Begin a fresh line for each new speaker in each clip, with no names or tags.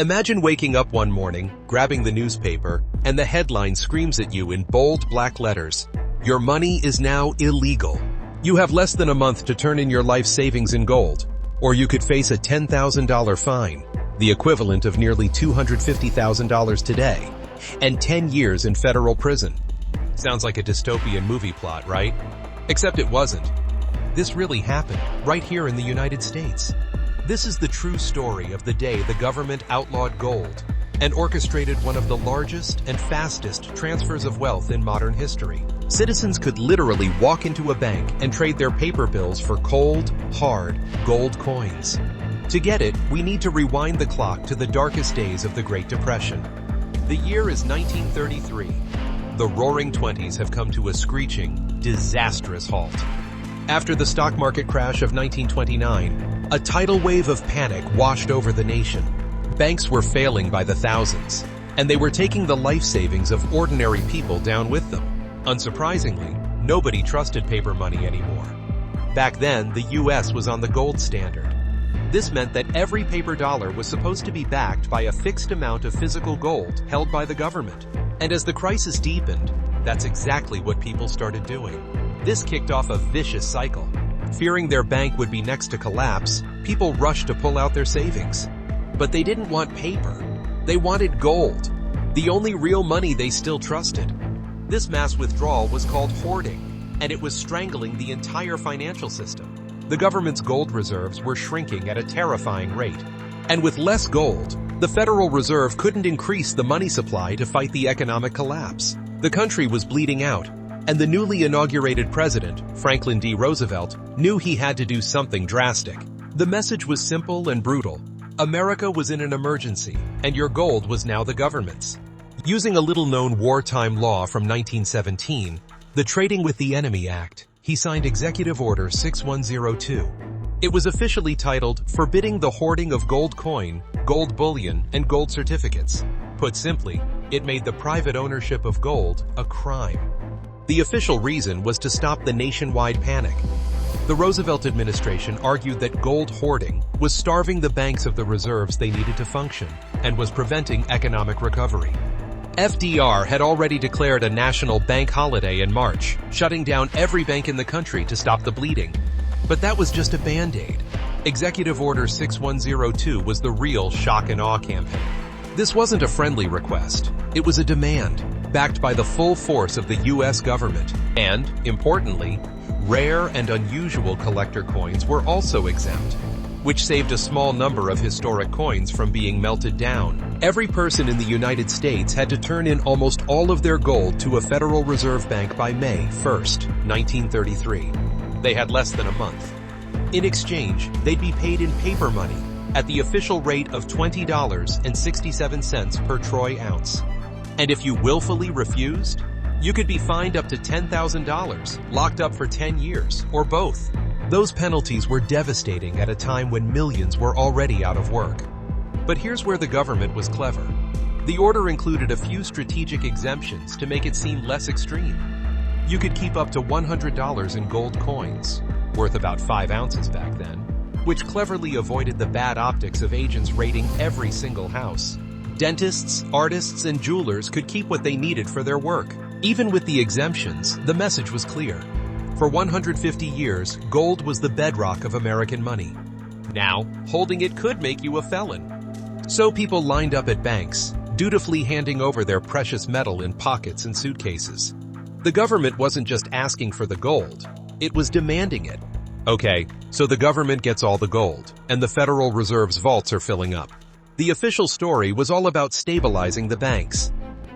Imagine waking up one morning, grabbing the newspaper, and the headline screams at you in bold black letters, "Your money is now illegal." You have less than a month to turn in your life savings in gold, or you could face a $10,000 fine, the equivalent of nearly $250,000 today, and 10 years in federal prison. Sounds like a dystopian movie plot, right? Except it wasn't. This really happened, right here in the United States. This is the true story of the day the government outlawed gold and orchestrated one of the largest and fastest transfers of wealth in modern history. Citizens could literally walk into a bank and trade their paper bills for cold, hard, gold coins. To get it, we need to rewind the clock to the darkest days of the Great Depression. The year is 1933. The Roaring Twenties have come to a screeching, disastrous halt. After the stock market crash of 1929, a tidal wave of panic washed over the nation. Banks were failing by the thousands, and they were taking the life savings of ordinary people down with them. Unsurprisingly, nobody trusted paper money anymore. Back then, the US was on the gold standard. This meant that every paper dollar was supposed to be backed by a fixed amount of physical gold held by the government. And as the crisis deepened, that's exactly what people started doing. This kicked off a vicious cycle. Fearing their bank would be next to collapse, people rushed to pull out their savings. But they didn't want paper. They wanted gold, the only real money they still trusted. This mass withdrawal was called hoarding, and it was strangling the entire financial system. The government's gold reserves were shrinking at a terrifying rate. And with less gold, the Federal Reserve couldn't increase the money supply to fight the economic collapse. The country was bleeding out, and the newly inaugurated president, Franklin D. Roosevelt, knew he had to do something drastic. The message was simple and brutal. America was in an emergency, and your gold was now the government's. Using a little-known wartime law from 1917, the Trading with the Enemy Act, he signed Executive Order 6102. It was officially titled Forbidding the Hoarding of Gold Coin, Gold Bullion, and Gold Certificates. Put simply, it made the private ownership of gold a crime. The official reason was to stop the nationwide panic. The Roosevelt administration argued that gold hoarding was starving the banks of the reserves they needed to function and was preventing economic recovery. FDR had already declared a national bank holiday in March, shutting down every bank in the country to stop the bleeding. But that was just a band-aid. Executive Order 6102 was the real shock and awe campaign. This wasn't a friendly request. It was a demand, backed by the full force of the U.S. government. And, importantly, rare and unusual collector coins were also exempt, which saved a small number of historic coins from being melted down. Every person in the United States had to turn in almost all of their gold to a Federal Reserve Bank by May 1st, 1933. They had less than a month. In exchange, they'd be paid in paper money at the official rate of $20.67 per troy ounce. And if you willfully refused, you could be fined up to $10,000, locked up for 10 years, or both. Those penalties were devastating at a time when millions were already out of work. But here's where the government was clever. The order included a few strategic exemptions to make it seem less extreme. You could keep up to $100 in gold coins, worth about 5 ounces back then, which cleverly avoided the bad optics of agents raiding every single house. Dentists, artists, and jewelers could keep what they needed for their work. Even with the exemptions, the message was clear. For 150 years, gold was the bedrock of American money. Now, holding it could make you a felon. So people lined up at banks, dutifully handing over their precious metal in pockets and suitcases. The government wasn't just asking for the gold, it was demanding it. Okay, so the government gets all the gold, and the Federal Reserve's vaults are filling up. The official story was all about stabilizing the banks.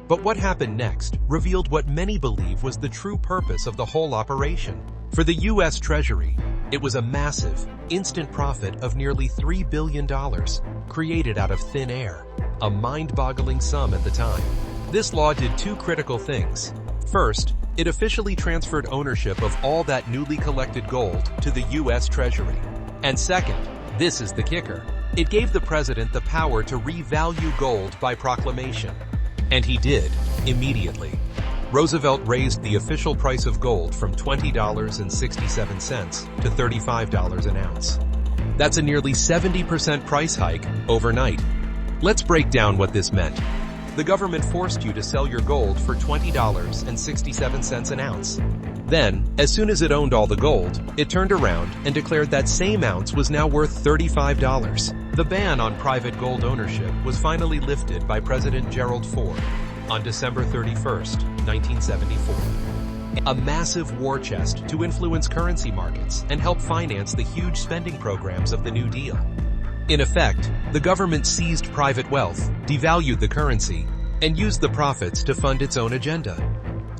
But what happened next revealed what many believe was the true purpose of the whole operation. For the U.S. Treasury, it was a massive, instant profit of nearly $3 billion, created out of thin air, a mind-boggling sum at the time. This law did two critical things. First, it officially transferred ownership of all that newly collected gold to the U.S. Treasury. And second, this is the kicker, it gave the president the power to revalue gold by proclamation. And he did, immediately. Roosevelt raised the official price of gold from $20.67 to $35 an ounce. That's a nearly 70% price hike overnight. Let's break down what this meant. The government forced you to sell your gold for $20.67 an ounce. Then, as soon as it owned all the gold, it turned around and declared that same ounce was now worth $35. The ban on private gold ownership was finally lifted by President Gerald Ford on December 31st, 1974. A massive war chest to influence currency markets and help finance the huge spending programs of the New Deal. In effect, the government seized private wealth, devalued the currency, and used the profits to fund its own agenda.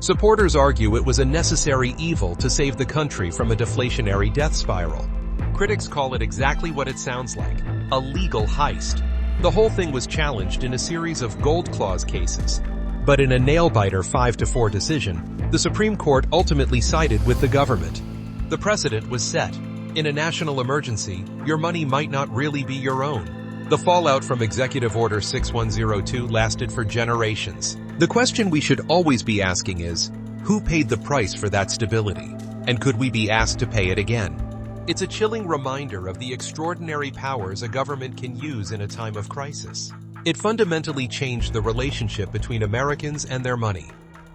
Supporters argue it was a necessary evil to save the country from a deflationary death spiral. Critics call it exactly what it sounds like, a legal heist. The whole thing was challenged in a series of gold clause cases. But in a nail-biter 5-4 decision, the Supreme Court ultimately sided with the government. The precedent was set. In a national emergency, your money might not really be your own. The fallout from Executive Order 6102 lasted for generations. The question we should always be asking is, who paid the price for that stability? And could we be asked to pay it again? It's a chilling reminder of the extraordinary powers a government can use in a time of crisis. It fundamentally changed the relationship between Americans and their money,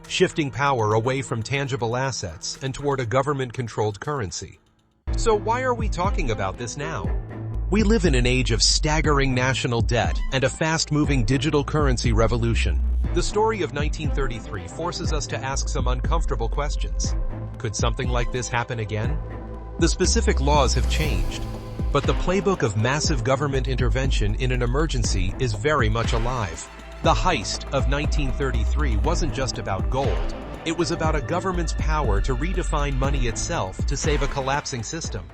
shifting power away from tangible assets and toward a government-controlled currency. So why are we talking about this now? We live in an age of staggering national debt and a fast-moving digital currency revolution. The story of 1933 forces us to ask some uncomfortable questions. Could something like this happen again? The specific laws have changed, but the playbook of massive government intervention in an emergency is very much alive. The heist of 1933 wasn't just about gold. It was about a government's power to redefine money itself to save a collapsing system.